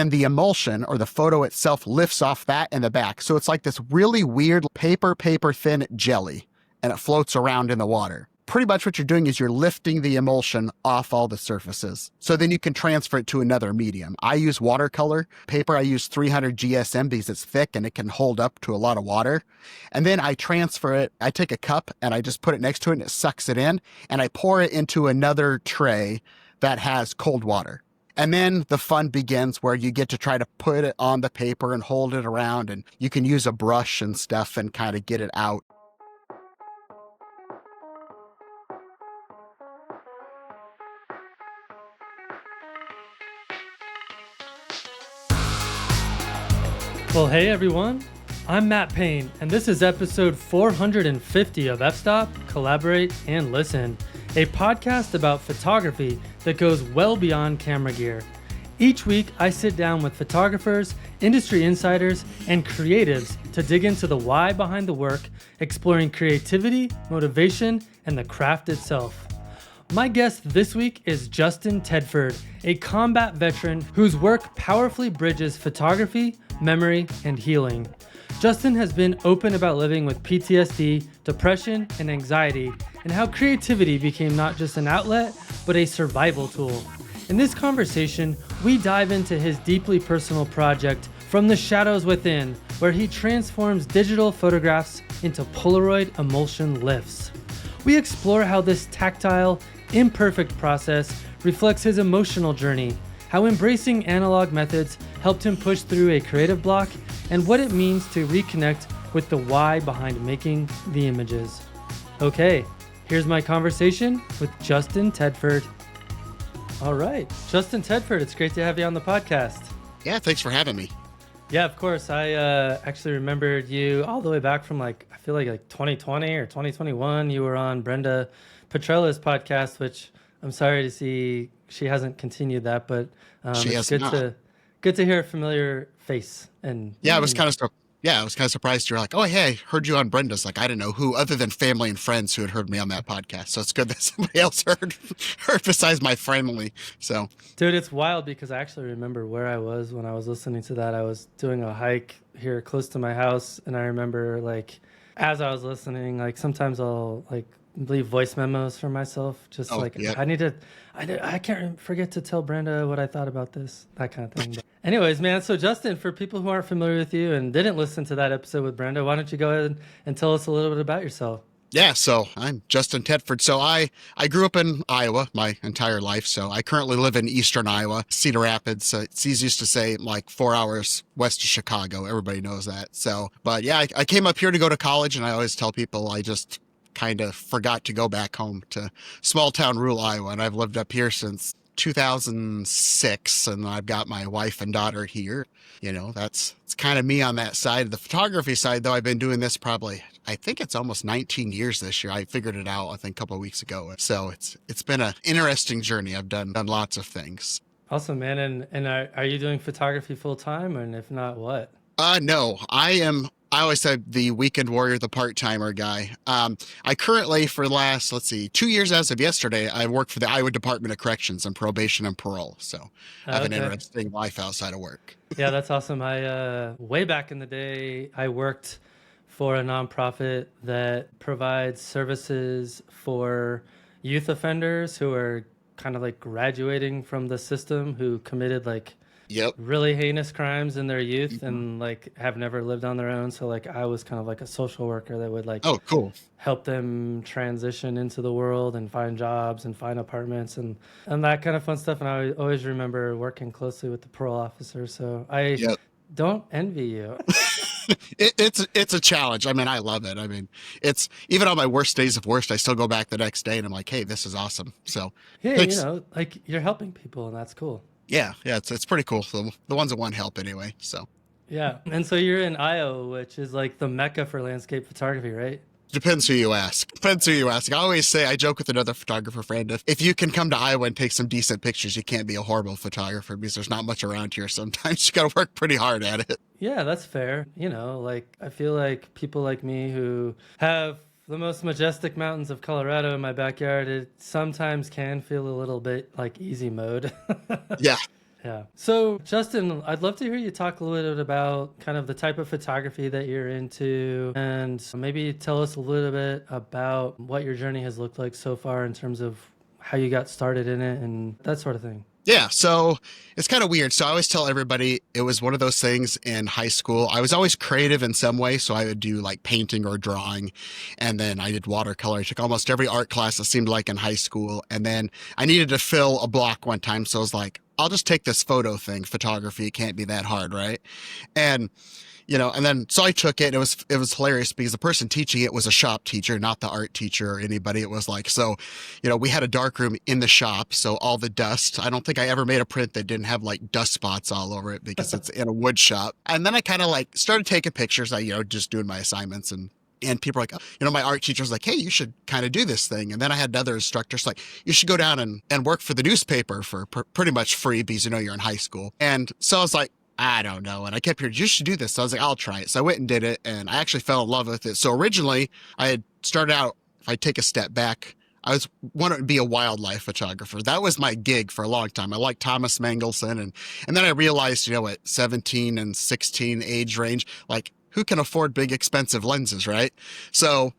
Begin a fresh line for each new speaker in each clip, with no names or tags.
and the emulsion or the photo itself lifts off that in the back. So it's like this really weird paper thin jelly, and it floats around in the water. Pretty much what you're doing is you're lifting the emulsion off all the surfaces. So then you can transfer it to another medium. I use watercolor paper. I use 300 GSM because it's thick and it can hold up to a lot of water. And then I transfer it. I take a cup and I just put it next to it and it sucks it in. And I pour it into another tray that has cold water. And then the fun begins where you get to try to put it on the paper and hold it around. And you can use a brush and stuff and kind of get it out.
Well, hey everyone, I'm Matt Payne, and this is episode 450 of F-Stop, Collaborate, and Listen, a podcast about photography that goes well beyond camera gear. Each week, I sit down with photographers, industry insiders, and creatives to dig into the why behind the work, exploring creativity, motivation, and the craft itself. My guest this week is Justin Tedford, a combat veteran whose work powerfully bridges photography, memory, and healing. Justin has been open about living with PTSD, depression, and anxiety, and how creativity became not just an outlet, but a survival tool. In this conversation, we dive into his deeply personal project, From the Shadows Within, where he transforms digital photographs into Polaroid Emulsion lifts. We explore how this tactile, imperfect process reflects his emotional journey, how embracing analog methods helped him push through a creative block, and what it means to reconnect with the why behind making the images. Okay, here's my conversation with Justin Tedford. All right, Justin Tedford, it's great to have you on the podcast.
Yeah, thanks for having me.
Yeah, of course. I actually remembered you all the way back from I feel like 2020 or 2021. You were on Brenda Petrella's podcast, which I'm sorry to see she hasn't continued that, but it's good to hear a familiar face. And
I was kind of surprised. You're like, oh, hey, I heard you on Brenda's. I didn't know who other than family and friends who had heard me on that podcast. So it's good that somebody else heard besides my family. So,
dude, it's wild because I actually remember where I was when I was listening to that. I was doing a hike here close to my house, and I remember as I was listening, sometimes I'll leave voice memos for myself, just I can't forget to tell Brenda what I thought about this, that kind of thing. But anyways, man, so Justin, for people who aren't familiar with you and didn't listen to that episode with Brenda, why don't you go ahead and tell us a little bit about yourself?
Yeah, so I'm Justin Tedford. So I grew up in Iowa my entire life. So I currently live in eastern Iowa, Cedar Rapids. It's easiest to say 4 hours west of Chicago. Everybody knows that. So, but yeah, I came up here to go to college, and I always tell people I just kind of forgot to go back home to small town rural Iowa. And I've lived up here since 2006, and I've got my wife and daughter here. It's kind of me on that side. The photography side, though, I've been doing this I think it's almost 19 years this year. I figured it out, I think, a couple of weeks ago. So it's been an interesting journey. I've done lots of things.
Awesome, man. And are you doing photography full time? And if not, what?
No, I always said the weekend warrior, the part-timer guy. I currently, for the last, 2 years as of yesterday, I work for the Iowa Department of Corrections and Probation and Parole. So I have an interesting life outside of work.
Yeah, that's awesome. I way back in the day, I worked for a nonprofit that provides services for youth offenders who are kind of graduating from the system, who committed really heinous crimes in their youth, and have never lived on their own. So I was kind of a social worker that would help them transition into the world and find jobs and find apartments and that kind of fun stuff. And I always remember working closely with the parole officer. So I don't envy you.
It's a challenge. I love it. It's even on my worst days of worst, I still go back the next day and I'm like, hey, this is awesome. So
yeah, you're helping people, and that's cool.
Yeah, it's pretty cool. So the ones that want help anyway. So
yeah, and so you're in Iowa, which is the mecca for landscape photography, right?
Depends who you ask. I always say, I joke with another photographer friend, if you can come to Iowa and take some decent pictures, you can't be a horrible photographer because there's not much around here. Sometimes you got to work pretty hard at it.
Yeah, that's fair. I feel like people like me who have the most majestic mountains of Colorado in my backyard, it sometimes can feel a little bit like easy mode.
Yeah.
Yeah. So, Justin, I'd love to hear you talk a little bit about kind of the type of photography that you're into, and maybe tell us a little bit about what your journey has looked like so far in terms of how you got started in it and that sort of thing.
Yeah, so it's kind of weird. So I always tell everybody it was one of those things in high school. I was always creative in some way, so I would do like painting or drawing, and then I did watercolor. I took almost every art class it seemed like in high school, and then I needed to fill a block one time, so I was like, I'll just take this photo thing. Photography, it can't be that hard, right? And and then so I took it. And it was hilarious because the person teaching it was a shop teacher, not the art teacher or anybody. It was like so, we had a dark room in the shop, so all the dust. I don't think I ever made a print that didn't have like dust spots all over it because it's in a wood shop. And then I kind of like started taking pictures. I just doing my assignments and people are like, my art teacher was like, hey, you should kind of do this thing. And then I had another instructors like, you should go down and work for the newspaper for pretty much free because, you're in high school. And so I was like, I don't know. And I kept hearing, you should do this. So I was like, I'll try it. So I went and did it. And I actually fell in love with it. So originally I had started out, if I take a step back, I was wanting to be a wildlife photographer. That was my gig for a long time. I liked Thomas Mangelson. And then I realized, at 17 and 16 age range, like who can afford big, expensive lenses, right? So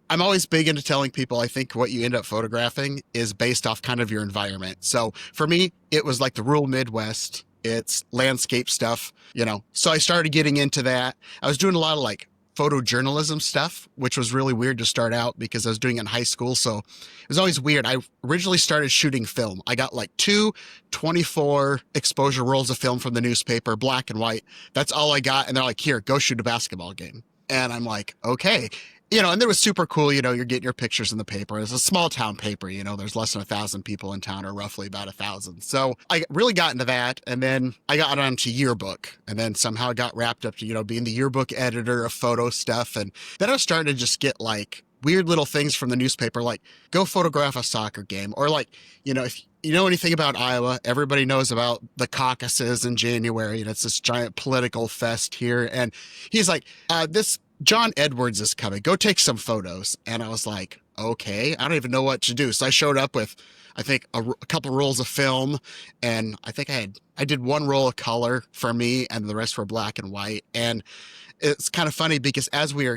I'm always big into telling people I think what you end up photographing is based off kind of your environment. So for me, it was like the rural Midwest. It's landscape stuff, So I started getting into that. I was doing a lot of like photojournalism stuff, which was really weird to start out because I was doing it in high school. So it was always weird. I originally started shooting film. I got like 24 exposure rolls of film from the newspaper, black and white. That's all I got. And they're like, here, go shoot a basketball game. And I'm like, okay. And it was super cool. You're getting your pictures in the paper. It's a small town paper. There's less than 1,000 people in town, or roughly about 1,000. So I really got into that. And then I got onto yearbook. And then somehow I got wrapped up to, being the yearbook editor of photo stuff. And then I was starting to just get like weird little things from the newspaper, like go photograph a soccer game. Or like, if you know anything about Iowa, everybody knows about the caucuses in January. And it's this giant political fest here. And he's like, this John Edwards is coming. Go take some photos. And I was like, okay, I don't even know what to do. So I showed up with, I think, a couple rolls of film. And I think I did one roll of color for me and the rest were black and white. And it's kind of funny because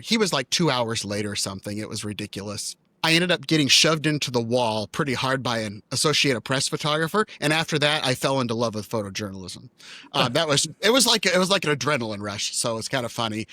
he was like 2 hours late or something. It was ridiculous. I ended up getting shoved into the wall pretty hard by an Associated Press photographer, and after that, I fell into love with photojournalism. It was like an adrenaline rush, so it's kind of funny.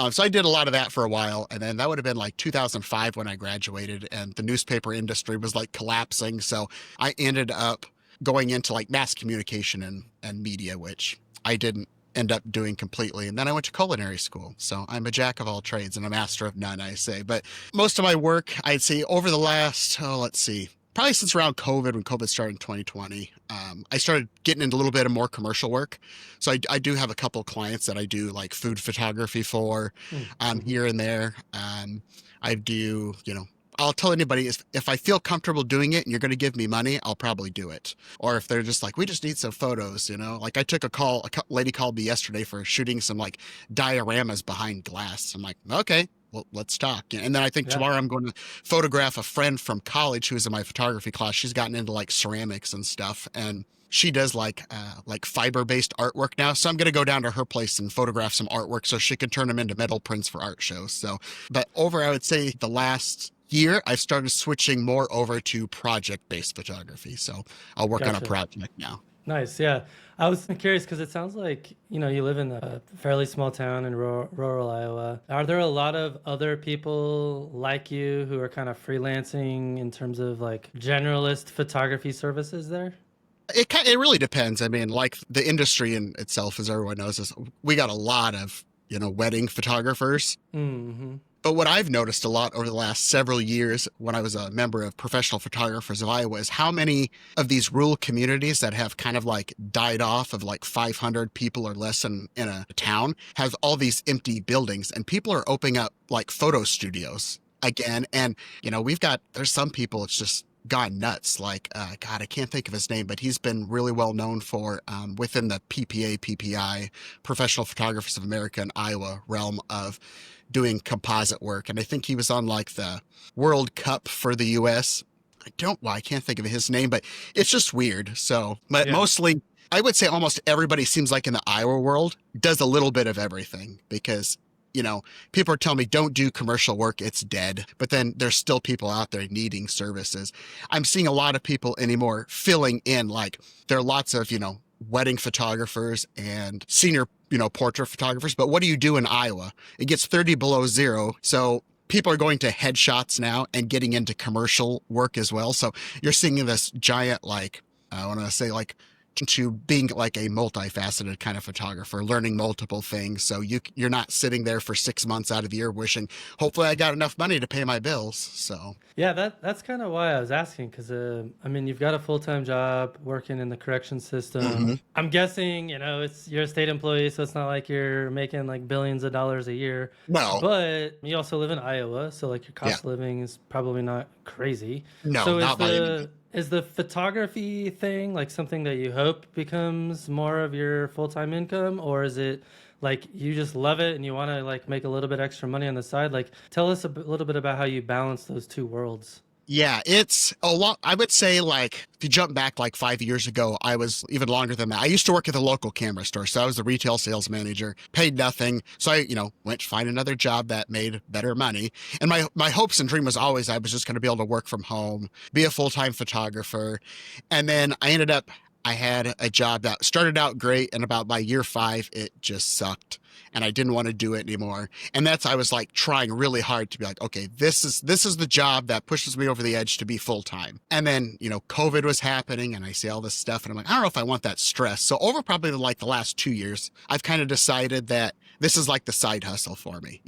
So I did a lot of that for a while, and then that would have been like 2005 when I graduated, and the newspaper industry was like collapsing. So I ended up going into like mass communication and media, which I didn't end up doing completely. And then I went to culinary school. So I'm a jack of all trades and a master of none, I say. But most of my work, I'd say over the last, probably since around COVID, when COVID started in 2020, I started getting into a little bit of more commercial work. So I do have a couple of clients that I do like food photography for here and there. I do, I'll tell anybody if I feel comfortable doing it and you're going to give me money, I'll probably do it. Or if they're just like, we just need some photos, like I took a lady called me yesterday for shooting some like dioramas behind glass. I'm like, okay, well, let's talk. And then I think tomorrow I'm going to photograph a friend from college who's in my photography class. She's gotten into like ceramics and stuff. And she does like fiber-based artwork now. So I'm going to go down to her place and photograph some artwork so she can turn them into metal prints for art shows. So, but I would say the last year, I've started switching more over to project-based photography. So I'll work on a project now.
Nice. Yeah. I was curious because it sounds like, you live in a fairly small town in rural Iowa. Are there a lot of other people like you who are kind of freelancing in terms of like generalist photography services there?
It really depends. I mean, like the industry in itself, as everyone knows, we got a lot of, wedding photographers.
Mm-hmm.
But what I've noticed a lot over the last several years when I was a member of Professional Photographers of Iowa is how many of these rural communities that have kind of like died off of like 500 people or less in a town have all these empty buildings, and people are opening up like photo studios again. And, there's some people it's just gone nuts. Like, God, I can't think of his name, but he's been really well known for within the PPI, Professional Photographers of America in Iowa realm of doing composite work. And I think he was on like the World Cup for the US. I can't think of his name, but it's just weird. So, but mostly I would say almost everybody seems like in the Iowa world does a little bit of everything because, people are telling me don't do commercial work, it's dead. But then there's still people out there needing services. I'm seeing a lot of people anymore filling in, like there are lots of, wedding photographers and senior, portrait photographers. But what do you do in Iowa? It gets 30 below zero. So people are going to headshots now and getting into commercial work as well. So you're seeing this giant, like, I want to say, like, to being like a multifaceted kind of photographer, learning multiple things. So you're not sitting there for 6 months out of the year wishing, hopefully I got enough money to pay my bills. So
Yeah, that's kind of why I was asking, because I mean, you've got a full-time job working in the correction system. I'm guessing, you're a state employee, so it's not like you're making like billions of dollars a year.
no,
But you also live in Iowa, so like your
yeah,
cost of living is probably not crazy.
no,
So is
not by any means.
the photography thing like something that you hope becomes more of your full-time income, or is it like you just love it and you want to like make a little bit extra money on the side? Like tell us little bit about how you balance those two worlds.
Yeah, it's a lot. I would say, like, if you jump back like 5 years ago, I was even longer than that. I used to work at the local camera store. So I was the retail sales manager, paid nothing. So I, went to find another job that made better money. And my hopes and dream was always I was just going to be able to work from home, be a full-time photographer. And then I had a job that started out great. And about by year 5, it just sucked. And I didn't want to do it anymore. And I was like trying really hard to be like, okay, this is the job that pushes me over the edge to be full time. And then, COVID was happening and I see all this stuff and I'm like, I don't know if I want that stress. So over probably like the last 2 years, I've kind of decided that this is like the side hustle for me.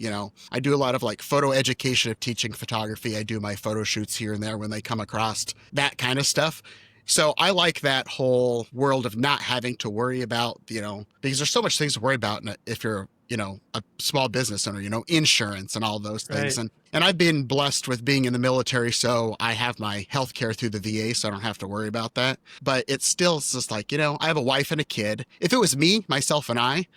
I do a lot of like photo education of teaching photography. I do my photo shoots here and there when they come across that kind of stuff. So I like that whole world of not having to worry about, because there's so much things to worry about if you're, a small business owner, insurance and all those things.
Right.
And I've been blessed with being in the military, so I have my health care through the VA, so I don't have to worry about that. But it's still just like, I have a wife and a kid. If it was me, myself and I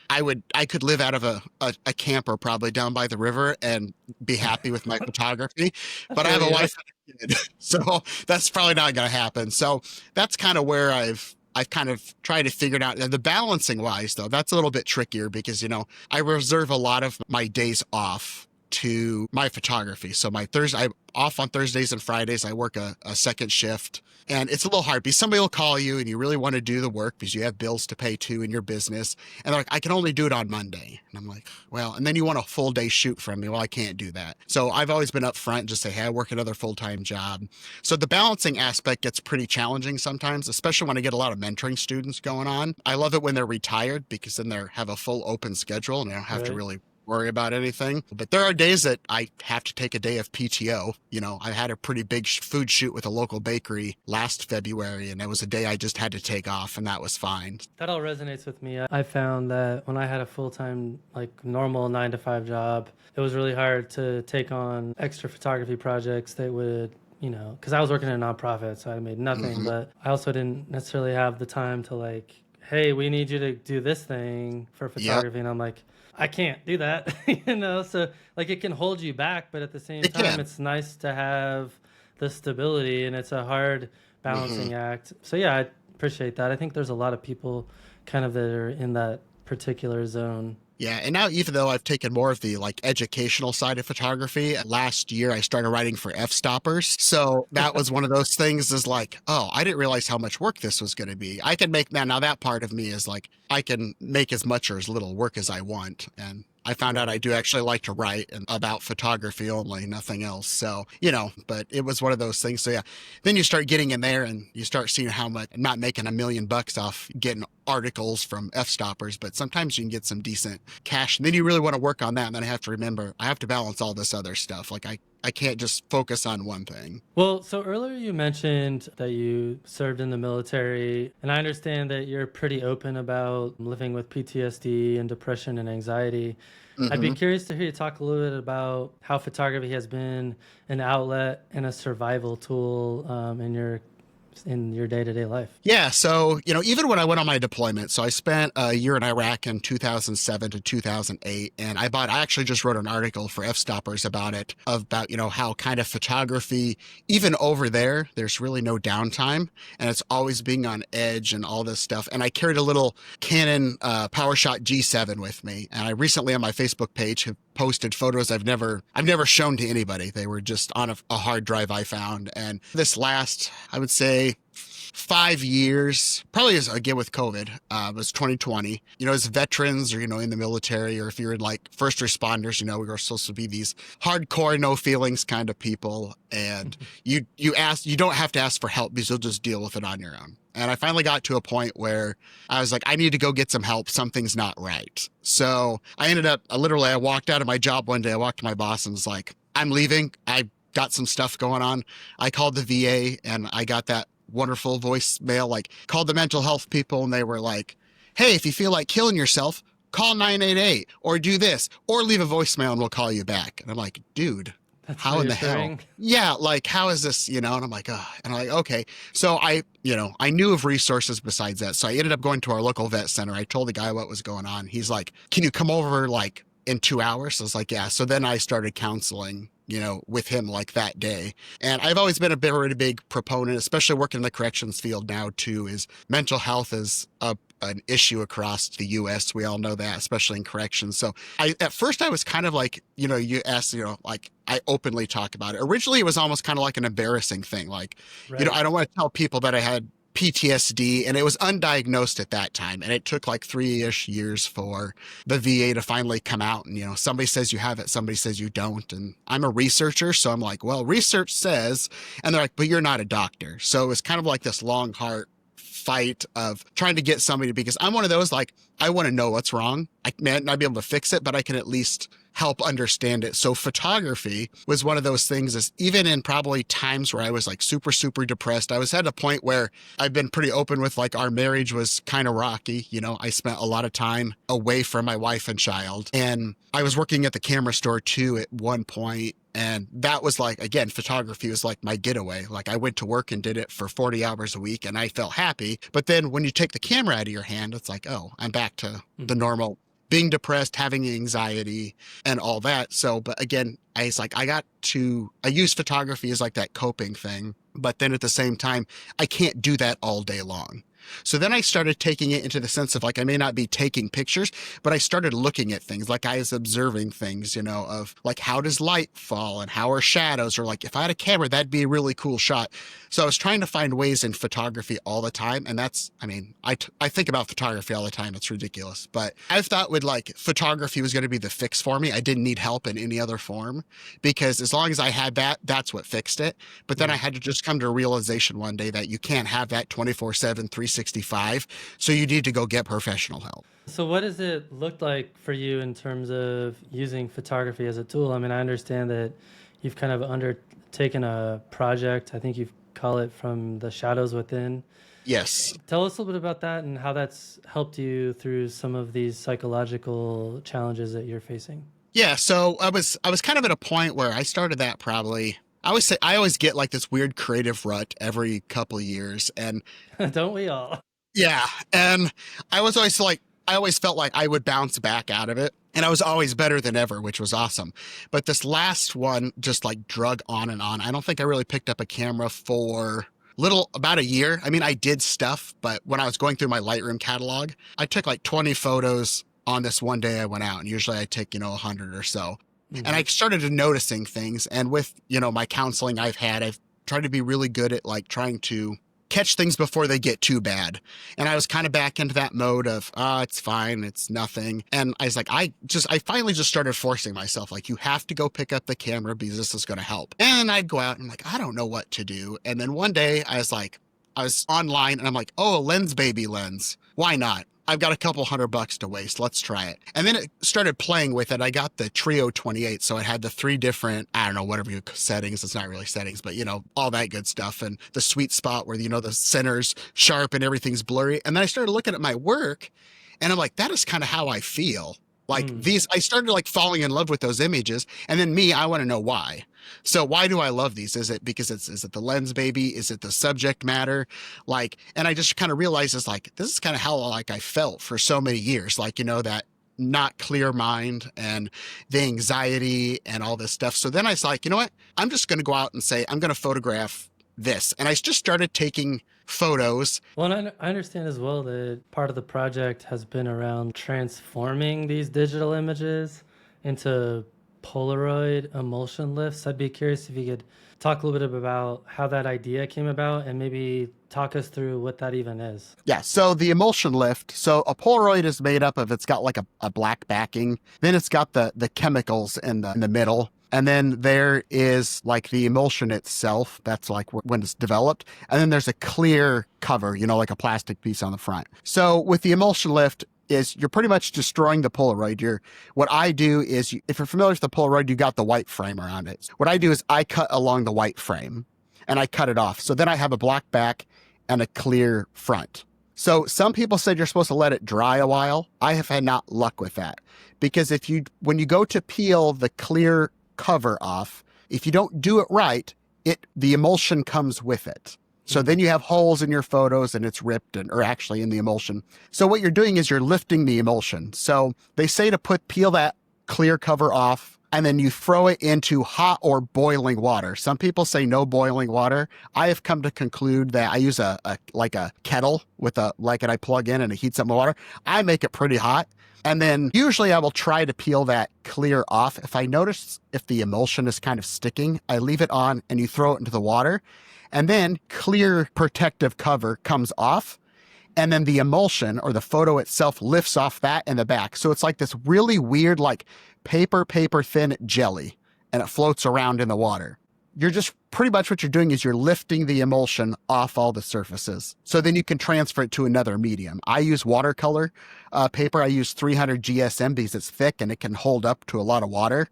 could live out of a camper probably down by the river and be happy with my photography. But I have a
Yeah.
wife and a kid, so that's probably not going to happen. So that's kind of where I've kind of tried to figure it out. And the balancing wise, though, that's a little bit trickier because, I reserve a lot of my days off to my photography. So I'm off on Thursdays and Fridays. I work a second shift and it's a little hard because somebody will call you and you really want to do the work because you have bills to pay too in your business. And they're like, I can only do it on Monday. And I'm like, well, and then you want a full day shoot from me. Well, I can't do that. So I've always been upfront and just say, hey, I work another full-time job. So the balancing aspect gets pretty challenging sometimes, especially when I get a lot of mentoring students going on. I love it when they're retired because then they have a full open schedule and I don't have to
Right.
really worry about anything. But there are days that I have to take a day of PTO. I had a pretty big food shoot with a local bakery last February, and it was a day I just had to take off, and that was fine.
That all resonates with me. I found that when I had a full-time, like normal 9 to 5 job, it was really hard to take on extra photography projects that would, because I was working in a nonprofit, so I made nothing, but I also didn't necessarily have the time to like, hey, we need you to do this thing for
Yep,
photography. And I'm like, I can't do that, so like it can hold you back, but at the same
it
time,
can.
it's nice to have the stability and it's a hard balancing act. So yeah, I appreciate that. I think there's a lot of people kind of that are in that particular zone.
Yeah, and now even though I've taken more of the like educational side of photography, last year I started writing for f-stoppers. So that was one of those things is like, oh, I didn't realize how much work this was going to be. I can make that now that part of me is like I can make as much or as little work as I want. And I found out I do actually like to write and about photography only, nothing else. So, but it was one of those things. So yeah, then you start getting in there and you start seeing how much, I'm not making $1 million off getting articles from f-stoppers, but sometimes you can get some decent cash. And then you really want to work on that. And then I have to remember, I have to balance all this other stuff. Like I can't just focus on one thing.
Well, so earlier you mentioned that you served in the military, and I understand that you're pretty open about living with PTSD and depression and anxiety. I'd be
hmm
curious to hear you talk a little bit about how photography has been an outlet and a survival tool in your in your day-to-day life?
Yeah, so, even when I went on my deployment, so I spent a year in Iraq in 2007 to 2008, and I actually just wrote an article for F-Stoppers about it, about, how kind of photography, even over there, there's really no downtime, and it's always being on edge and all this stuff. And I carried a little Canon PowerShot G7 with me, and I recently on my Facebook page have posted photos I've never shown to anybody. They were just on a hard drive I found. And this last, I would say, 5 years, probably as again with COVID, was 2020. As veterans or, in the military, or if you're in like first responders, we were supposed to be these hardcore, no feelings kind of people. And you don't have to ask for help because you'll just deal with it on your own. And I finally got to a point where I was like, I need to go get some help. Something's not right. So I ended up, I walked out of my job one day. I walked to my boss and was like, I'm leaving. I got some stuff going on. I called the VA and I got that wonderful voicemail, like called the mental health people. And they were like, hey, if you feel like killing yourself, call 988 or do this or leave a voicemail and we'll call you back. And I'm like, dude, how in the hell? Yeah. Like, how is this, and I'm like, and I'm like, okay. So I knew of resources besides that. So I ended up going to our local vet center. I told the guy what was going on. He's like, can you come over like in 2 hours? I was like, yeah. So then I started counseling, with him like that day. And I've always been a very big proponent, especially working in the corrections field now too, is mental health is an issue across the U.S. We all know that, especially in corrections. So at first I was kind of like, you asked, like I openly talk about it. Originally it was almost kind of like an embarrassing thing. Like,
Right.
I don't want to tell people that I had PTSD, and it was undiagnosed at that time. And it took like 3-ish years for the VA to finally come out. And, somebody says you have it, somebody says you don't. And I'm a researcher. So I'm like, well, research says, and they're like, but you're not a doctor. So it was kind of like this long, hard fight of trying to get somebody, because I'm one of those, like, I want to know what's wrong. I may not be able to fix it, but I can at least help understand it. So photography was one of those things, is even in probably times where I was like super, super depressed, I was at a point where I've been pretty open with, like, our marriage was kind of rocky. I spent a lot of time away from my wife and child, and I was working at the camera store too at one point. And that was like, again, photography was like my getaway. Like I went to work and did it for 40 hours a week and I felt happy. But then when you take the camera out of your hand, it's like, oh, I'm back to the normal being depressed, having anxiety and all that. So, but again, I use photography as like that coping thing. But then at the same time, I can't do that all day long. So then I started taking it into the sense of, like, I may not be taking pictures, but I started looking at things, like I was observing things, of like, how does light fall and how are shadows, or like if I had a camera, that'd be a really cool shot. So I was trying to find ways in photography all the time. And that's, I think about photography all the time. It's ridiculous, but I thought photography was going to be the fix for me. I didn't need help in any other form, because as long as I had that, that's what fixed it. But then I had to just come to a realization one day that you can't have that 24/7, 365. So you need to go get professional help.
So what does it look like for you in terms of using photography as a tool? I understand that you've kind of undertaken a project. I think you call it From the Shadows Within.
Yes.
Tell us a little bit about that and how that's helped you through some of these psychological challenges that you're facing.
Yeah. So I was kind of at a point where I started that probably, I always get like this weird creative rut every couple of years. And
Don't we all?
yeah. And I always felt like I would bounce back out of it. And I was always better than ever, which was awesome. But this last one just like drug on and on. I don't think I really picked up a camera for about a year. I did stuff, but when I was going through my Lightroom catalog, I took like 20 photos on this one day I went out. And usually I take, 100 or so. Mm-hmm. And I started noticing things. And with, my counseling I've tried to be really good at like trying to catch things before they get too bad. And I was kind of back into that mode of, it's fine, it's nothing. And I was like, I finally just started forcing myself, like, you have to go pick up the camera because this is going to help. And I'd go out and I'm like, I don't know what to do. And then one day I was online and I'm like, oh, a lens baby lens. Why not? I've got a couple $100 to waste. Let's try it. And then it started playing with it. I got the Trio 28. So it had the 3 different, I don't know, whatever you settings. It's not really settings, but all that good stuff. And the sweet spot where, the center's sharp and everything's blurry. And then I started looking at my work and I'm like, that is kind of how I feel. Like these, I started like falling in love with those images. And then I want to know why. So why do I love these? Is it because is it the lens, baby? Is it the subject matter? Like, and I just kind of realized it's like, this is kind of how like I felt for so many years, like, that not clear mind and the anxiety and all this stuff. So then I was like, you know what? I'm just going to go out and say, I'm going to photograph this. And I just started taking photos.
Well, and I understand as well that part of the project has been around transforming these digital images into Polaroid emulsion lifts. I'd be curious if you could talk a little bit about how that idea came about and maybe talk us through what that even is.
Yeah, so the emulsion lift, so a Polaroid is made up of, it's got like a black backing, then it's got the chemicals in the middle, and then there is like the emulsion itself, that's like when it's developed, and then there's a clear cover, like a plastic piece on the front. So with the emulsion lift, is you're pretty much destroying the Polaroid. What I do is, if you're familiar with the Polaroid, you got the white frame around it. What I do is I cut along the white frame and I cut it off. So then I have a black back and a clear front. So some people said you're supposed to let it dry a while. I have had not luck with that, because when you go to peel the clear cover off, if you don't do it right, the emulsion comes with it. So then you have holes in your photos and it's ripped or actually in the emulsion. So what you're doing is you're lifting the emulsion. So they say to peel that clear cover off, and then you throw it into hot or boiling water. Some people say no boiling water. I have come to conclude that I use a kettle with and I plug in and it heats up my water. I make it pretty hot. And then usually I will try to peel that clear off. If I notice if the emulsion is kind of sticking, I leave it on and you throw it into the water. And then clear protective cover comes off. And then the emulsion or the photo itself lifts off that in the back. So it's like this really weird, like paper thin jelly, and it floats around in the water. You're just pretty much what you're doing is you're lifting the emulsion off all the surfaces. So then you can transfer it to another medium. I use watercolor paper. I use 300 GSM because it's thick and it can hold up to a lot of water.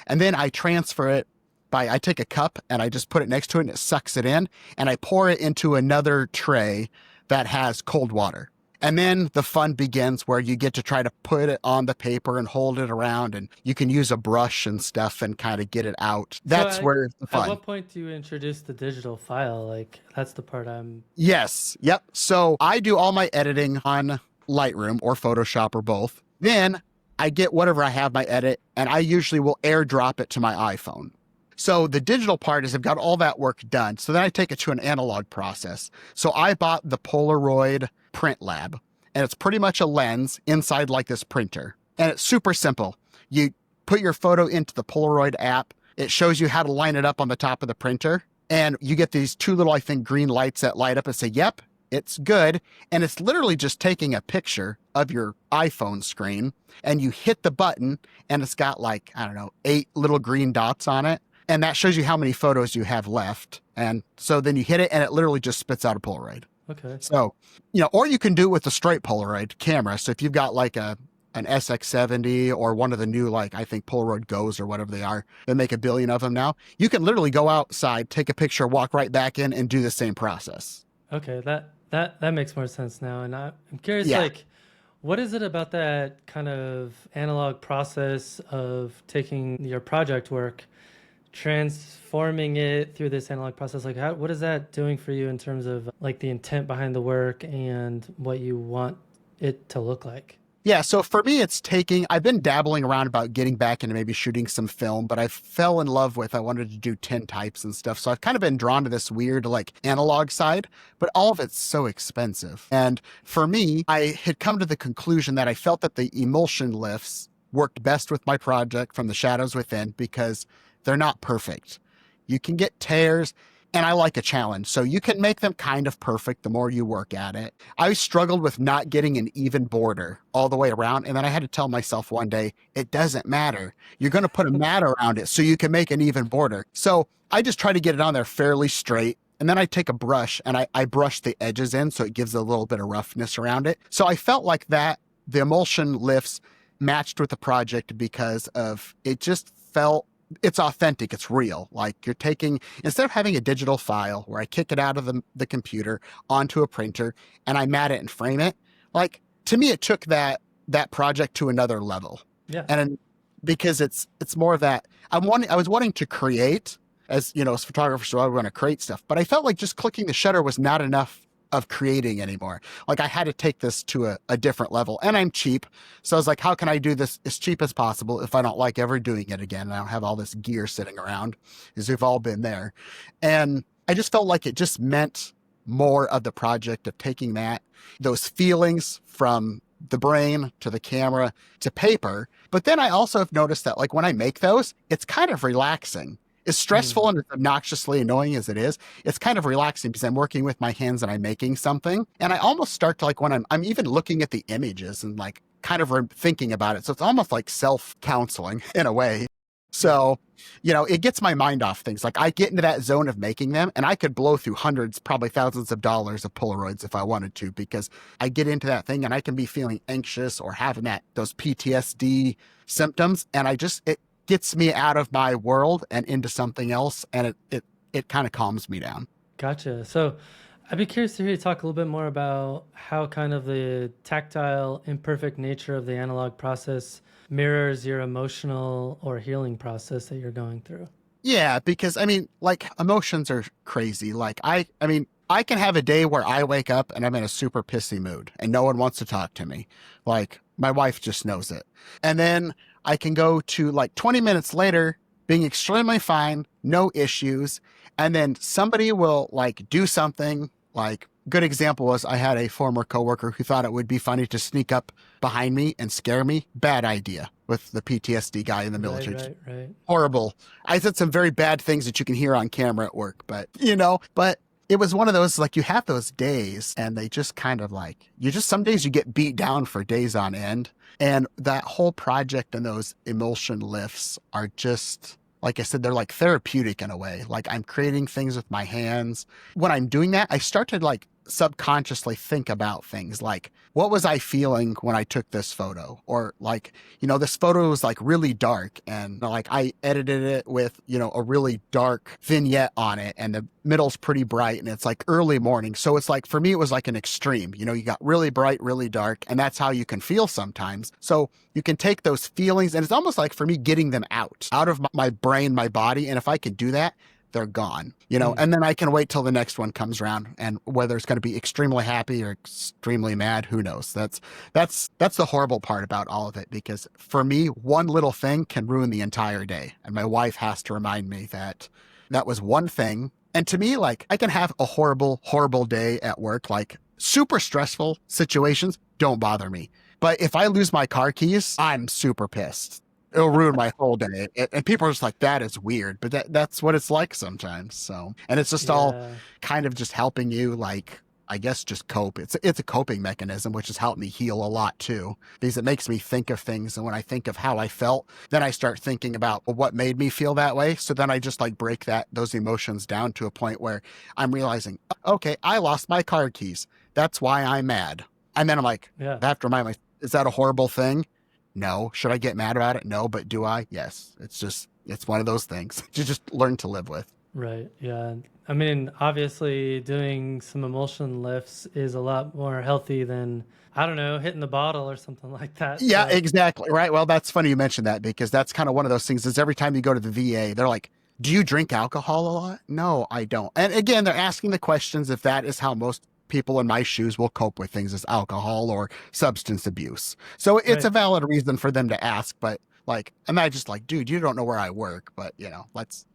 And then I transfer it I take a cup and I just put it next to it and it sucks it in, and I pour it into another tray that has cold water. And then the fun begins where you get to try to put it on the paper and hold it around, and you can use a brush and stuff and kind of get it out. That's where the fun.
At what point do you introduce the digital file? Like, that's the part
Yes. Yep. So I do all my editing on Lightroom or Photoshop or both. Then I get whatever I have my edit, and I usually will airdrop it to my iPhone. So the digital part is I've got all that work done. So then I take it to an analog process. So I bought the Polaroid Print Lab, and it's pretty much a lens inside like this printer. And it's super simple. You put your photo into the Polaroid app. It shows you how to line it up on the top of the printer. And you get these two little, I think, green lights that light up and say, yep, it's good. And it's literally just taking a picture of your iPhone screen, and you hit the button and it's got 8 little green dots on it. And that shows you how many photos you have left. And so then you hit it and it literally just spits out a Polaroid.
Okay.
So, or you can do it with a straight Polaroid camera. So if you've got like an SX70 or one of the new, I think Polaroid Goes or whatever they are, they make 1 billion of them now. You can literally go outside, take a picture, walk right back in and do the same process.
Okay. That makes more sense now. And I'm curious, what is it about that kind of analog process of taking your project work, transforming it through this analog process? What is that doing for you in terms of the intent behind the work and what you want it to look like?
Yeah, so for me, I've been dabbling around about getting back into maybe shooting some film, but I fell in love with, I wanted to do tintypes and stuff. So I've kind of been drawn to this weird analog side, but all of it's so expensive. And for me, I had come to the conclusion that I felt that the emulsion lifts worked best with my project from the shadows within because they're not perfect. You can get tears, and I like a challenge. So you can make them kind of perfect the more you work at it. I struggled with not getting an even border all the way around. And then I had to tell myself one day, it doesn't matter. You're going to put a mat around it so you can make an even border. So I just try to get it on there fairly straight. And then I take a brush and I brush the edges in so it gives a little bit of roughness around it. So I felt like that the emulsion lifts matched with the project because of it just felt it's authentic. It's real. You're taking, instead of having a digital file where I kick it out of the computer onto a printer and I mat it and frame it, to me, it took that project to another level.
Yeah.
And because it's more of that, I was wanting to create, as you know, as photographers, so I want to create stuff, but I felt like just clicking the shutter was not enough of creating anymore. Like I had to take this to a different level, and I'm cheap. So I was like, how can I do this as cheap as possible if I don't like ever doing it again? And I don't have all this gear sitting around, because we've all been there. And I just felt like it just meant more of the project of taking those feelings from the brain to the camera to paper. But then I also have noticed that like when I make those, it's kind of relaxing. As stressful and as obnoxiously annoying as it is, it's kind of relaxing because I'm working with my hands and I'm making something. And I almost start to like when I'm even looking at the images and like kind of thinking about it. So it's almost like self-counseling in a way. So, you know, it gets my mind off things. Like I get into that zone of making them and I could blow through hundreds, probably thousands of dollars of Polaroids if I wanted to, because I get into that thing and I can be feeling anxious or having those PTSD symptoms. And it gets me out of my world and into something else. And it kind of calms me down.
Gotcha. So I'd be curious to hear you talk a little bit more about how kind of the tactile, imperfect nature of the analog process mirrors your emotional or healing process that you're going through.
Yeah, because I mean, like emotions are crazy. Like I mean, I can have a day where I wake up and I'm in a super pissy mood and no one wants to talk to me. Like my wife just knows it. And then I can go to like 20 minutes later being extremely fine, no issues. And then somebody will like do something. Like good example was I had a former coworker who thought it would be funny to sneak up behind me and scare me. Bad idea with the PTSD guy in the military.
Right.
Horrible. I said some very bad things that you can hear on camera at work, but it was one of those, like you have those days and they just kind of like, some days you get beat down for days on end. And that whole project and those emulsion lifts are just, like I said, they're like therapeutic in a way. Like I'm creating things with my hands. When I'm doing that, I start to like subconsciously think about things like, what was I feeling when I took this photo? Or like, this photo was like really dark and like I edited it with, a really dark vignette on it and the middle's pretty bright and it's like early morning. So it's like, for me, it was like an extreme, you got really bright, really dark, and that's how you can feel sometimes. So you can take those feelings and it's almost like for me getting them out of my brain, my body. And if I can do that, they're gone, and then I can wait till the next one comes around, and whether it's going to be extremely happy or extremely mad, who knows? That's the horrible part about all of it, because for me, one little thing can ruin the entire day. And my wife has to remind me that was one thing. And to me, like I can have a horrible, horrible day at work, like super stressful situations don't bother me. But if I lose my car keys, I'm super pissed. It'll ruin my whole day. And people are just like, that is weird, but that's what it's like sometimes. So, and it's just all kind of just helping you, like, I guess just cope. It's a coping mechanism, which has helped me heal a lot too, because it makes me think of things. And when I think of how I felt, then I start thinking about what made me feel that way. So then I just like break those emotions down to a point where I'm realizing, okay, I lost my car keys. That's why I'm mad. And then I'm like, I have to remind myself, is that a horrible thing? No. Should I get mad about it? No. But do I? Yes. It's one of those things you just learn to live with.
Right. Yeah. I mean, obviously doing some emulsion lifts is a lot more healthy than, I don't know, hitting the bottle or something like that.
Yeah, exactly. Right. Well, that's funny you mentioned that, because that's kind of one of those things is every time you go to the VA, they're like, do you drink alcohol a lot? No, I don't. And again, they're asking the questions if that is how most people in my shoes will cope with things, as alcohol or substance abuse. So it's a valid reason for them to ask, but like, and I just like, dude, you don't know where I work, but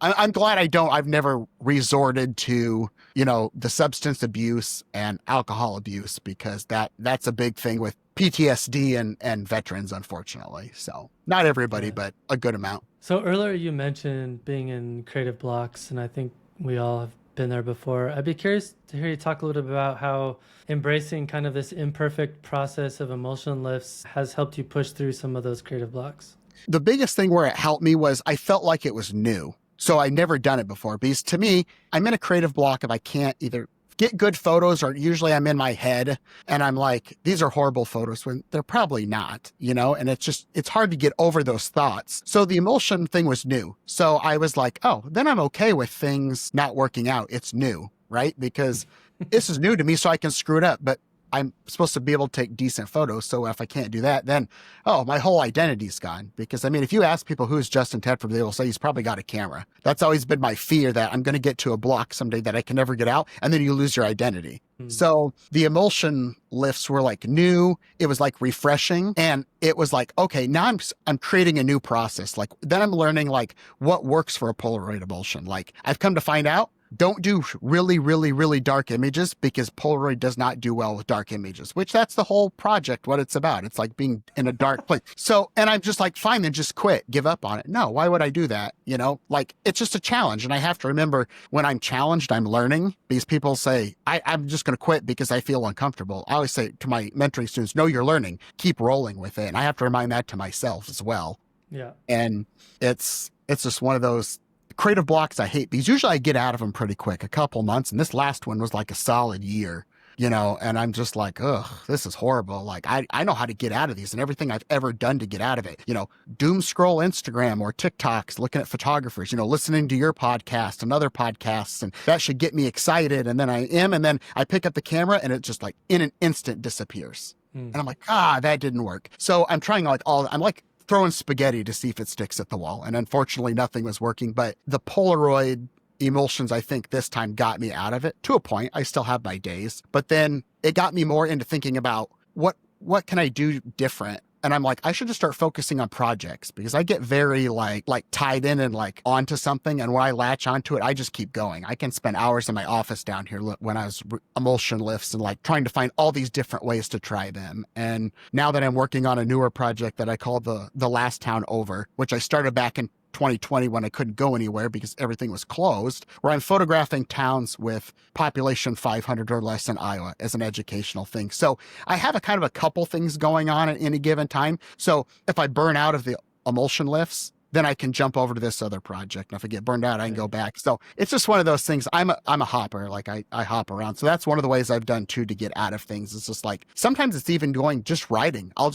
I'm glad I've never resorted to, the substance abuse and alcohol abuse, because that's a big thing with PTSD and veterans, unfortunately. So not everybody, but a good amount.
So earlier you mentioned being in creative blocks, and I think we all have been there before. I'd be curious to hear you talk a little bit about how embracing kind of this imperfect process of emulsion lifts has helped you push through some of those creative blocks.
The biggest thing where it helped me was I felt like it was new. So I never done it before, because to me, I'm in a creative block if I can't either get good photos, or usually I'm in my head and I'm like, these are horrible photos, when they're probably not, and it's hard to get over those thoughts. So the emulsion thing was new. So I was like, oh, then I'm okay with things not working out. It's new, right? Because this is new to me, so I can screw it up. But I'm supposed to be able to take decent photos. So if I can't do that, then, oh, my whole identity's gone. Because I mean, if you ask people who's Justin Tedford, they will say he's probably got a camera. That's always been my fear, that I'm going to get to a block someday that I can never get out. And then you lose your identity. So the emulsion lifts were like new. It was like refreshing. And it was like, okay, now I'm creating a new process. Like then I'm learning like what works for a Polaroid emulsion. Like I've come to find out, don't do really, really, really dark images, because Polaroid does not do well with dark images, which that's the whole project, what it's about. It's like being in a dark place. So, and I'm just like, fine, then just quit, give up on it. No, why would I do that? You know, like it's just a challenge. And I have to remember, when I'm challenged, I'm learning. These people say, I'm just going to quit because I feel uncomfortable. I always say to my mentoring students, no, you're learning, keep rolling with it. And I have to remind that to myself as well.
Yeah.
And it's just one of those creative blocks I hate, because usually I get out of them pretty quick, a couple months. And this last one was like a solid year, you know, and I'm just like, ugh, this is horrible. Like I know how to get out of these, and everything I've ever done to get out of it, you know, doom scroll Instagram or TikToks, looking at photographers, you know, listening to your podcast and other podcasts, and that should get me excited. And then and then I pick up the camera and it just like in an instant disappears. And I'm like, that didn't work. So I'm trying I'm like throwing spaghetti to see if it sticks at the wall. And unfortunately, nothing was working. But the Polaroid emulsions, I think this time got me out of it to a point. I still have my days, but then it got me more into thinking about what can I do different? And I'm like, I should just start focusing on projects, because I get very like tied in and like onto something. And when I latch onto it, I just keep going. I can spend hours in my office down here when I was emulsion lifts and like trying to find all these different ways to try them. And now that I'm working on a newer project that I call the Last Town Over, which I started back in 2020 when I couldn't go anywhere because everything was closed, where I'm photographing towns with population 500 or less in Iowa as an educational thing. So I have a kind of a couple things going on at any given time. So if I burn out of the emulsion lifts, then I can jump over to this other project. And if I get burned out, I can go back. So it's just one of those things. I'm a hopper. Like I hop around. So that's one of the ways I've done too to get out of things. It's just like, sometimes it's even going just writing. I'll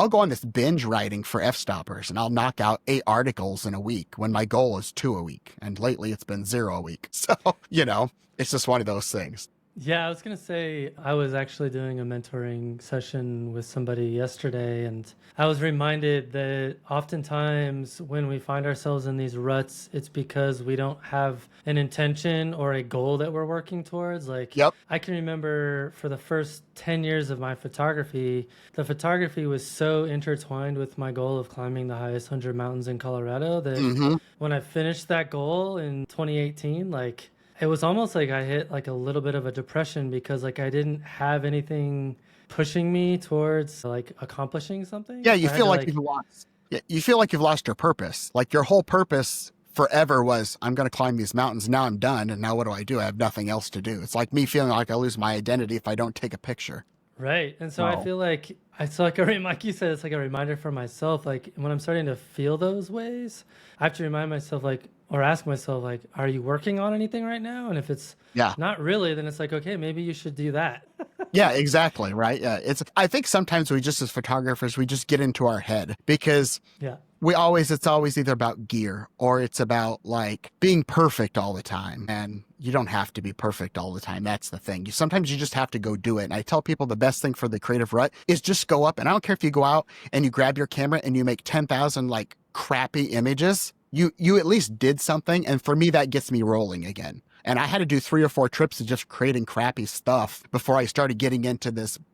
go on this binge writing for F-stoppers, and I'll knock out 8 articles in a week when my goal is 2 a week. And lately it's been 0 a week. So, you know, it's just one of those things.
Yeah, I was going to say, I was actually doing a mentoring session with somebody yesterday, and I was reminded that oftentimes when we find ourselves in these ruts, it's because we don't have an intention or a goal that we're working towards. Like,
Yep.
I can remember for the first 10 years of my photography, the photography was so intertwined with my goal of climbing the highest 100 mountains in Colorado that when I finished that goal in 2018, like, it was almost like I hit like a little bit of a depression, because like I didn't have anything pushing me towards like accomplishing something.
Yeah, you feel like you've lost. Yeah, you feel like you've lost your purpose. Like your whole purpose forever was, I'm going to climb these mountains. Now I'm done. And now what do? I have nothing else to do. It's like me feeling like I lose my identity if I don't take a picture.
Right. And so I feel like like you said, it's like a reminder for myself. Like when I'm starting to feel those ways, I have to remind myself, like, or ask myself, like, are you working on anything right now? And if it's not really, then it's like, okay, maybe you should do that.
Yeah, exactly. Right. Yeah. I think sometimes we just, as photographers, we just get into our head, because it's always either about gear or it's about like being perfect all the time. And you don't have to be perfect all the time. That's the thing. Sometimes you just have to go do it. And I tell people the best thing for the creative rut is just go up. And I don't care if you go out and you grab your camera and you make 10,000 like crappy images. You at least did something. And for me, that gets me rolling again. And I had to do 3 or 4 trips of just creating crappy stuff before I started getting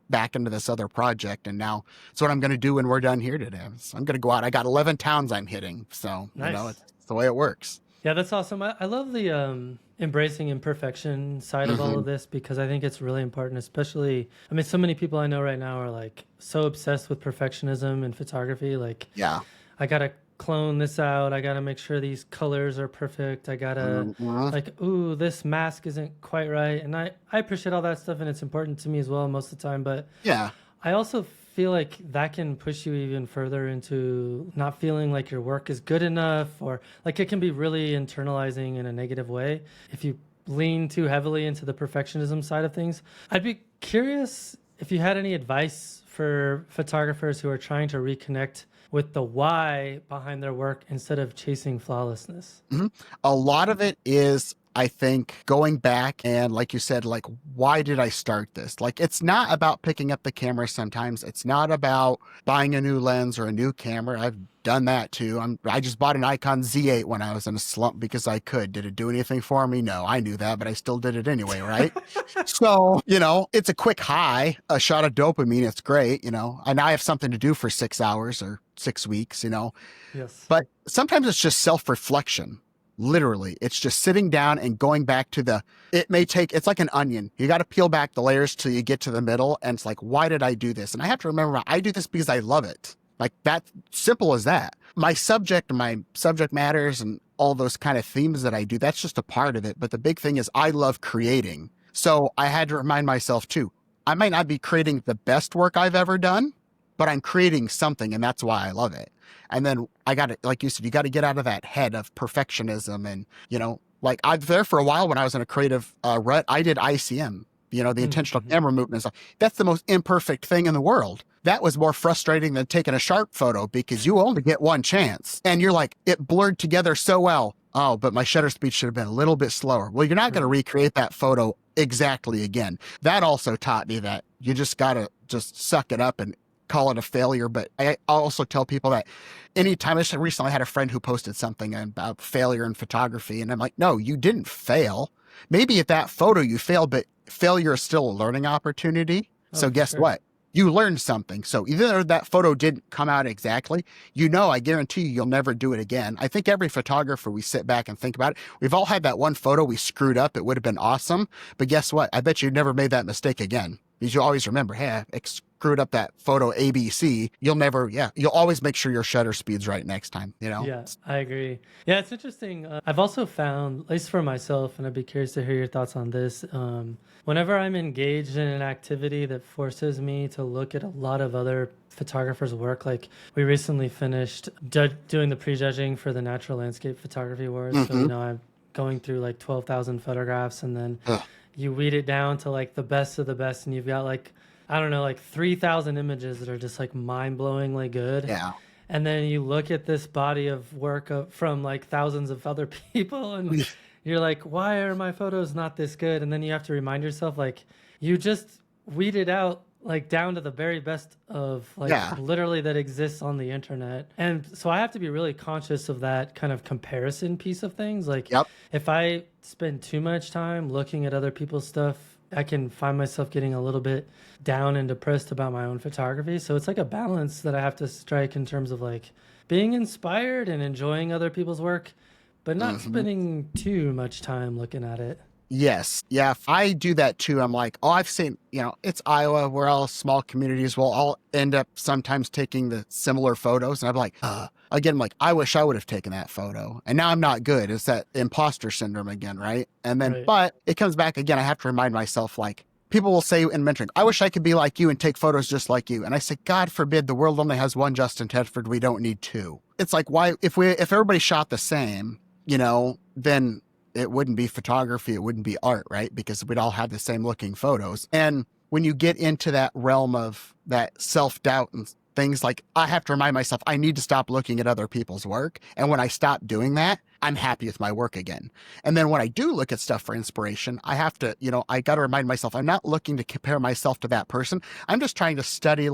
back into this other project. And now it's what I'm going to do when we're done here today. So I'm going to go out. I got 11 towns I'm hitting. So,
nice.
You know, it's the way it works.
Yeah, that's awesome. I love the embracing imperfection side of all of this, because I think it's really important, especially, I mean, so many people I know right now are like so obsessed with perfectionism in photography. Like, I got to clone this out. I got to make sure these colors are perfect. I got to like, ooh, this mask isn't quite right. And I appreciate all that stuff, and it's important to me as well most of the time. But I also feel like that can push you even further into not feeling like your work is good enough, or like it can be really internalizing in a negative way if you lean too heavily into the perfectionism side of things. I'd be curious if you had any advice for photographers who are trying to reconnect with the why behind their work instead of chasing flawlessness.
A lot of it is I think going back and like you said, like, why did I start this? Like, it's not about picking up the camera sometimes. It's not about buying a new lens or a new camera. I've done that too. I just bought an Nikon Z8 when I was in a slump because I could. Did it do anything for me? No, I knew that, but I still did it anyway, right? So, it's a quick high, a shot of dopamine. It's great, and I have something to do for 6 hours or 6 weeks,
Yes.
but sometimes it's just self-reflection. Literally, it's just sitting down and going back to it's like an onion. You got to peel back the layers till you get to the middle. And it's like, why did I do this? And I have to remember, I do this because I love it. Like, that simple as that. My subject matters and all those kind of themes that I do, that's just a part of it. But the big thing is I love creating. So I had to remind myself too, I might not be creating the best work I've ever done, but I'm creating something, and that's why I love it. And then like you said, you got to get out of that head of perfectionism. And, like, I was there for a while when I was in a creative rut. I did ICM, the intentional camera movement. That's the most imperfect thing in the world. That was more frustrating than taking a sharp photo because you only get one chance. And you're like, it blurred together so well. Oh, but my shutter speed should have been a little bit slower. Well, you're not going to recreate that photo exactly again. That also taught me that you just got to just suck it up and call it a failure. But I also tell people that anytime, I recently had a friend who posted something about failure in photography. And I'm like, no, you didn't fail. Maybe at that photo you failed, but failure is still a learning opportunity. So guess what? You learned something. So either that photo didn't come out exactly, I guarantee you'll never do it again. I think every photographer, we sit back and think about it. We've all had that one photo we screwed up. It would have been awesome. But guess what? I bet you never made that mistake again. Because you always remember, hey, I screwed up that photo ABC. You'll always make sure your shutter speed's right next time,
Yeah, I agree. Yeah, it's interesting. I've also found, at least for myself, and I'd be curious to hear your thoughts on this. Whenever I'm engaged in an activity that forces me to look at a lot of other photographers' work, like we recently finished doing the prejudging for the Natural Landscape Photography Awards. So, I'm going through like 12,000 photographs, and then you weed it down to like the best of the best, and you've got like, I don't know, like 3,000 images that are just like mind-blowingly good.
Yeah.
And then you look at this body of work from like thousands of other people, and you're like, why are my photos not this good? And then you have to remind yourself, like, you just weeded out like down to the very best of like literally that exists on the internet. And so I have to be really conscious of that kind of comparison piece of things. Like, if I spend too much time looking at other people's stuff, I can find myself getting a little bit down and depressed about my own photography. So it's like a balance that I have to strike in terms of like being inspired and enjoying other people's work, but not spending too much time looking at it.
Yes. Yeah. If I do that too, I'm like, oh, I've seen, it's Iowa. We're all small communities. We'll all end up sometimes taking the similar photos. And I'm like, again, like, I wish I would have taken that photo. And now I'm not good. It's that imposter syndrome again, right? And then, but it comes back again. I have to remind myself, like, people will say in mentoring, I wish I could be like you and take photos just like you. And I say, God forbid, the world only has one Justin Tedford. We don't need two. It's like, why, if everybody shot the same, then it wouldn't be photography. It wouldn't be art, right? Because we'd all have the same looking photos. And when you get into that realm of that self-doubt and things, like, I have to remind myself, I need to stop looking at other people's work. And when I stop doing that, I'm happy with my work again. And then when I do look at stuff for inspiration, I have to, I got to remind myself, I'm not looking to compare myself to that person. I'm just trying to study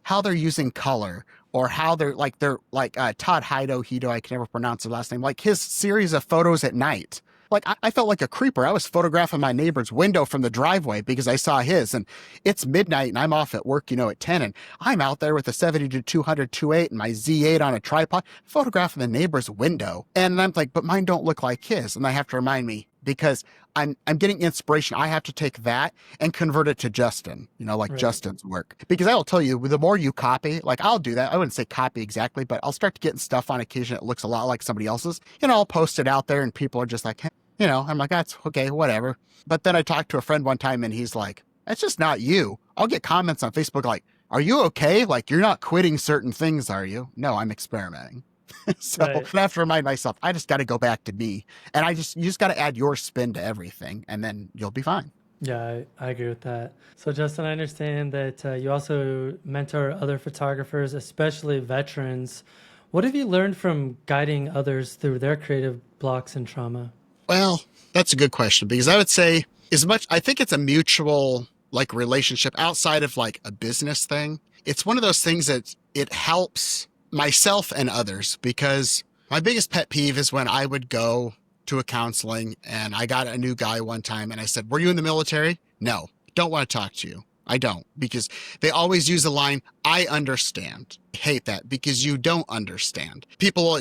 how they're using color, or how they're like Todd Hido, I can never pronounce the last name, like his series of photos at night. Like, I felt like a creeper. I was photographing my neighbor's window from the driveway because I saw his, and it's midnight and I'm off at work, at 10, and I'm out there with a 70-200 2.8 and my Z8 on a tripod photographing the neighbor's window. And I'm like, but mine don't look like his. And I have to remind me, because I'm getting inspiration. I have to take that and convert it to Justin, Justin's work. Because I will tell you, the more you copy, like, I'll do that. I wouldn't say copy exactly, but I'll start getting stuff on occasion that looks a lot like somebody else's. I'll post it out there and people are just like, hey, I'm like, that's okay, whatever. But then I talked to a friend one time and he's like, that's just not you. I'll get comments on Facebook like, are you okay? Like, you're not quitting certain things, are you? No, I'm experimenting. So I have to remind myself, I just got to go back to me. And you just got to add your spin to everything, and then you'll be fine.
Yeah, I agree with that. So Justin, I understand that you also mentor other photographers, especially veterans. What have you learned from guiding others through their creative blocks and trauma?
Well, that's a good question because I would say I think it's a mutual like relationship outside of like a business thing. It's one of those things that it helps myself and others because my biggest pet peeve is when I would go to a counseling and I got a new guy one time and I said, "Were you in the military?" "No, don't want to talk to you." I don't, because they always use the line, "I understand." I hate that because you don't understand. People,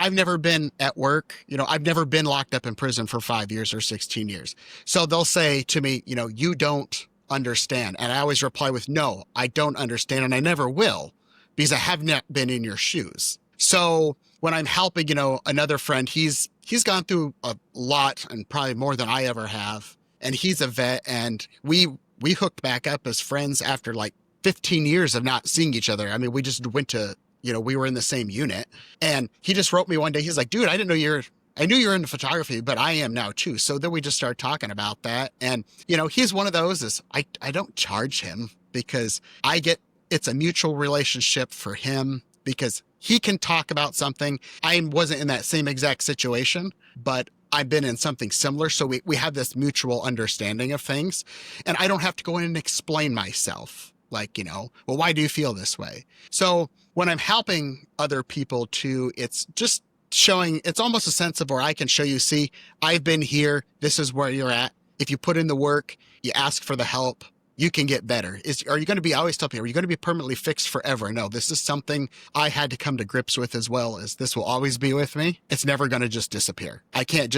I've never been at work, I've never been locked up in prison for 5 years or 16 years. So they'll say to me, "You don't understand." And I always reply with, "No, I don't understand. And I never will because I have not been in your shoes." So when I'm helping, another friend, he's gone through a lot and probably more than I ever have. And he's a vet, and we hooked back up as friends after like 15 years of not seeing each other. I mean, we just went to, we were in the same unit, and he just wrote me one day. He's like, "Dude, I knew you're into photography, but I am now too." So then we just started talking about that. And, he's one of those is I don't charge him because it's a mutual relationship for him because he can talk about something. I wasn't in that same exact situation, but I've been in something similar. So we have this mutual understanding of things, and I don't have to go in and explain myself. Like, well, why do you feel this way? So when I'm helping other people too, it's just it's almost a sense of where I can show you, see, I've been here. This is where you're at. If you put in the work, you ask for the help, you can get better. I always tell people, are you going to be permanently fixed forever? No, this is something I had to come to grips with as well, as this will always be with me. It's never going to just disappear. I can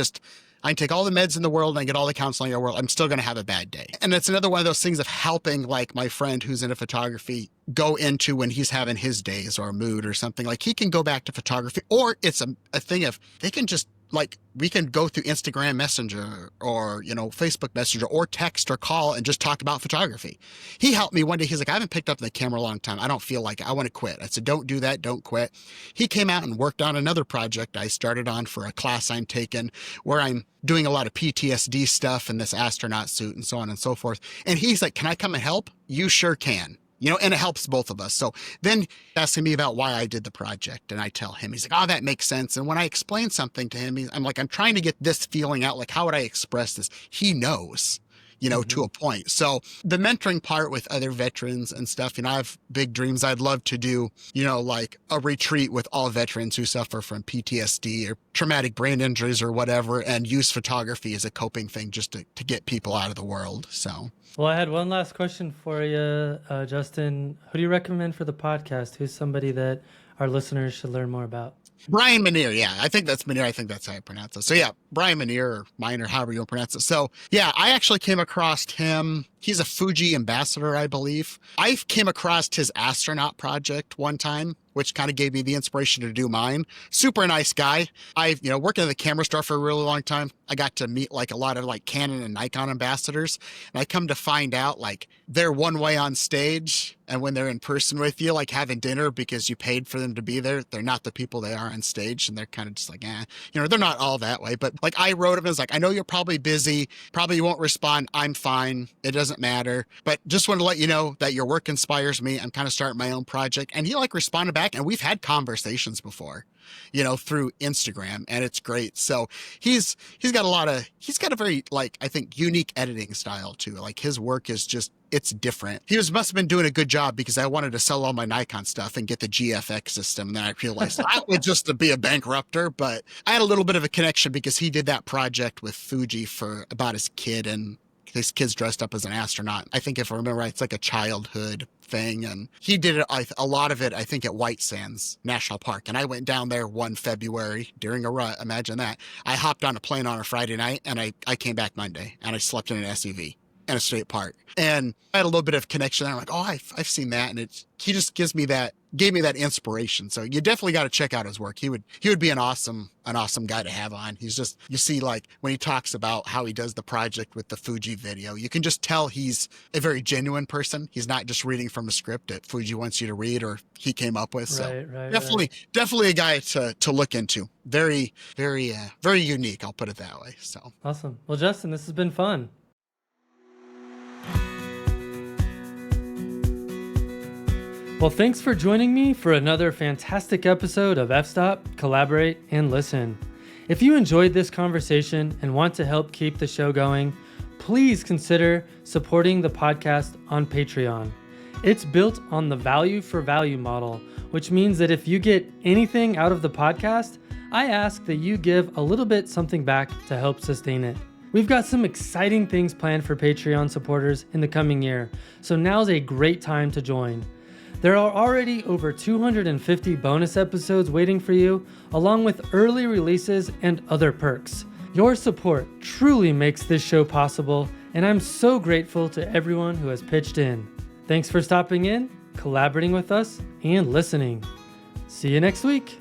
take all the meds in the world and I get all the counseling in the world. I'm still going to have a bad day. And it's another one of those things of helping like my friend who's into photography go into when he's having his days or a mood or something, like he can go back to photography, or it's a thing of they can just like, we can go through Instagram Messenger or, Facebook Messenger or text or call and just talk about photography. He helped me one day. He's like, "I haven't picked up the camera a long time. I don't feel like it. I want to quit." I said, "Don't do that. Don't quit." He came out and worked on another project I started on for a class I'm taking where I'm doing a lot of PTSD stuff in this astronaut suit and so on and so forth. And he's like, "Can I come and help?" "You sure can." And it helps both of us. So then asking me about why I did the project, and I tell him, he's like, "Oh, that makes sense." And when I explain something to him, I'm like, I'm trying to get this feeling out. Like, how would I express this? He knows, to a point. So the mentoring part with other veterans and stuff, I have big dreams. I'd love to do, like a retreat with all veterans who suffer from PTSD or traumatic brain injuries or whatever, and use photography as a coping thing just to get people out of the world. So.
Well, I had one last question for you, Justin. Who do you recommend for the podcast? Who's somebody that our listeners should learn more about?
Brian Manier. Yeah, I think that's Manier. I think that's how you pronounce it. So yeah, Brian Manier or Miner, however you pronounce it. So yeah, I actually came across him. He's a Fuji ambassador, I believe. I came across his astronaut project one time, which kind of gave me the inspiration to do mine. Super nice guy. I've, working at the camera store for a really long time. I got to meet like a lot of like Canon and Nikon ambassadors. And I come to find out like they're one way on stage. And when they're in person with you, like having dinner because you paid for them to be there, they're not the people they are on stage. And they're kind of just like, they're not all that way. But like I wrote him, and was like, "I know you're probably busy. Probably you won't respond. I'm fine. It doesn't matter. But just want to let you know that your work inspires me. I'm kind of starting my own project." And he like responded back, and we've had conversations before, through Instagram, and it's great. So he's got a very like, I think, unique editing style too. Like his work is just, it's different. Must have been doing a good job because I wanted to sell all my Nikon stuff and get the GFX system. And then I realized that would just be a bankrupter, but I had a little bit of a connection because he did that project with Fuji about his kid, and his kid's dressed up as an astronaut. I think if I remember right, it's like a childhood thing. And he did it, a lot of it, I think, at White Sands National Park. And I went down there one February during a rut. Imagine that. I hopped on a plane on a Friday night, and I came back Monday, and I slept in an SUV in a state park. And I had a little bit of connection there. I'm like, oh, I've seen that. And he just gave me that inspiration. So you definitely got to check out his work. He would be an awesome guy to have on. He's just, you see, like when he talks about how he does the project with the Fuji video, you can just tell he's a very genuine person. He's not just reading from a script that Fuji wants you to read or he came up with. So definitely a guy to look into. Very, very, very unique. I'll put it that way. So
awesome. Well, Justin, this has been fun. Well, thanks for joining me for another fantastic episode of F-Stop, Collaborate, and Listen. If you enjoyed this conversation and want to help keep the show going, please consider supporting the podcast on Patreon. It's built on the value for value model, which means that if you get anything out of the podcast, I ask that you give a little bit something back to help sustain it. We've got some exciting things planned for Patreon supporters in the coming year, so now's a great time to join. There are already over 250 bonus episodes waiting for you, along with early releases and other perks. Your support truly makes this show possible, and I'm so grateful to everyone who has pitched in. Thanks for stopping in, collaborating with us, and listening. See you next week.